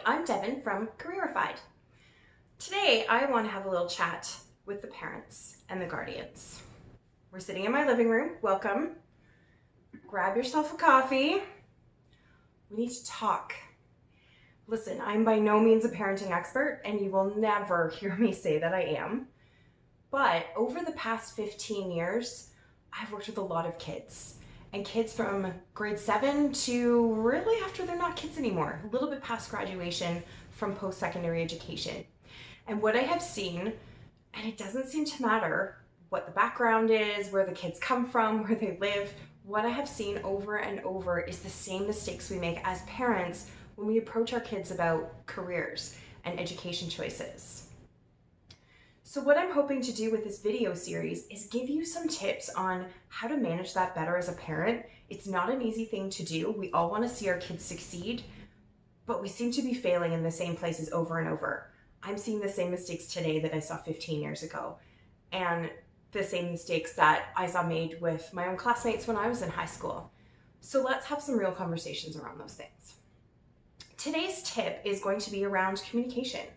I'm Devin from Careerified. Today I want to have a little chat with the parents and the guardians. We're sitting in my living room. Welcome. Grab yourself a coffee. We need to talk. Listen, I'm by no means a parenting expert, and you will never hear me say that I am. But over the past 15 years, I've worked with a lot of kids. And kids from grade 7 to really after they're not kids anymore, a little bit past graduation from post-secondary education. And what I have seen, and it doesn't seem to matter what the background is, where the kids come from, where they live, what I have seen over and over is the same mistakes we make as parents when we approach our kids about careers and education choices. So what I'm hoping to do with this video series is give you some tips on how to manage that better as a parent. It's not an easy thing to do. We all want to see our kids succeed, but we seem to be failing in the same places over and over. I'm seeing the same mistakes today that I saw 15 years ago, and the same mistakes that I saw made with my own classmates when I was in high school. So let's have some real conversations around those things. Today's tip is going to be around communication.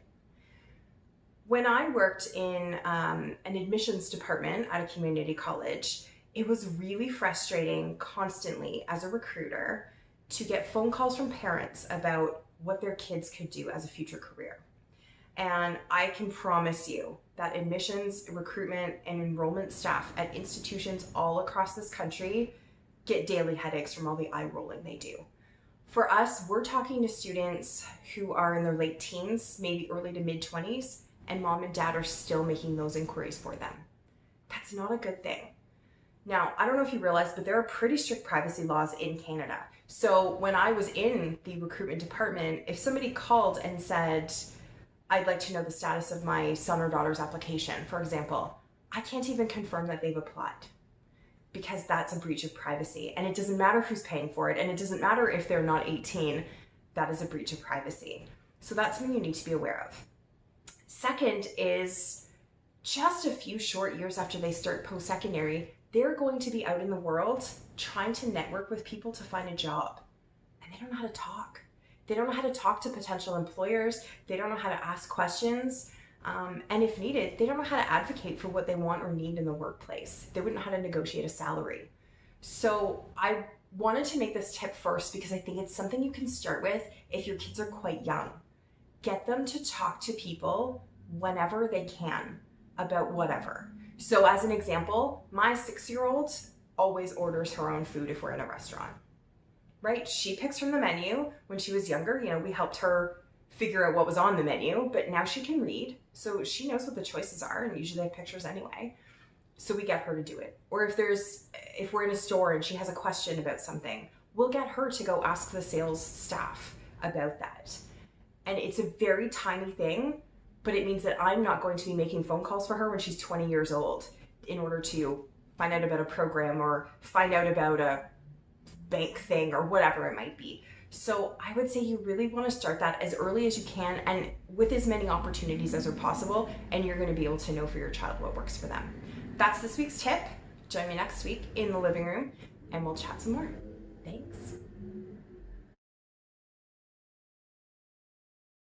When I worked in an admissions department at a community college, it was really frustrating constantly as a recruiter to get phone calls from parents about what their kids could do as a future career. And I can promise you that admissions, recruitment, and enrollment staff at institutions all across this country get daily headaches from all the eye rolling they do. For us, we're talking to students who are in their late teens, maybe early to mid 20s, and mom and dad are still making those inquiries for them. That's not a good thing. Now, I don't know if you realize, but there are pretty strict privacy laws in Canada. So when I was in the recruitment department, if somebody called and said, I'd like to know the status of my son or daughter's application, for example, I can't even confirm that they've applied because that's a breach of privacy. And it doesn't matter who's paying for it, and it doesn't matter if they're not 18, that is a breach of privacy. So that's something you need to be aware of. Second is just a few short years after they start post-secondary, they're going to be out in the world trying to network with people to find a job. And they don't know how to talk. They don't know how to talk to potential employers. They don't know how to ask questions. And if needed, they don't know how to advocate for what they want or need in the workplace. They wouldn't know how to negotiate a salary. So I wanted to make this tip first because I think it's something you can start with if your kids are quite young. Get them to talk to people whenever they can about whatever. So as an example, my 6-year-old always orders her own food if we're in a restaurant, right? She picks from the menu. When she was younger, we helped her figure out what was on the menu, but now she can read, so she knows what the choices are, and usually they have pictures anyway. So we get her to do it. Or if we're in a store and she has a question about something, we'll get her to go ask the sales staff about that. And it's a very tiny thing, but it means that I'm not going to be making phone calls for her when she's 20 years old in order to find out about a program or find out about a bank thing or whatever it might be. So I would say you really want to start that as early as you can and with as many opportunities as are possible, and you're going to be able to know for your child what works for them. That's this week's tip. Join me next week in the living room and we'll chat some more. Thanks.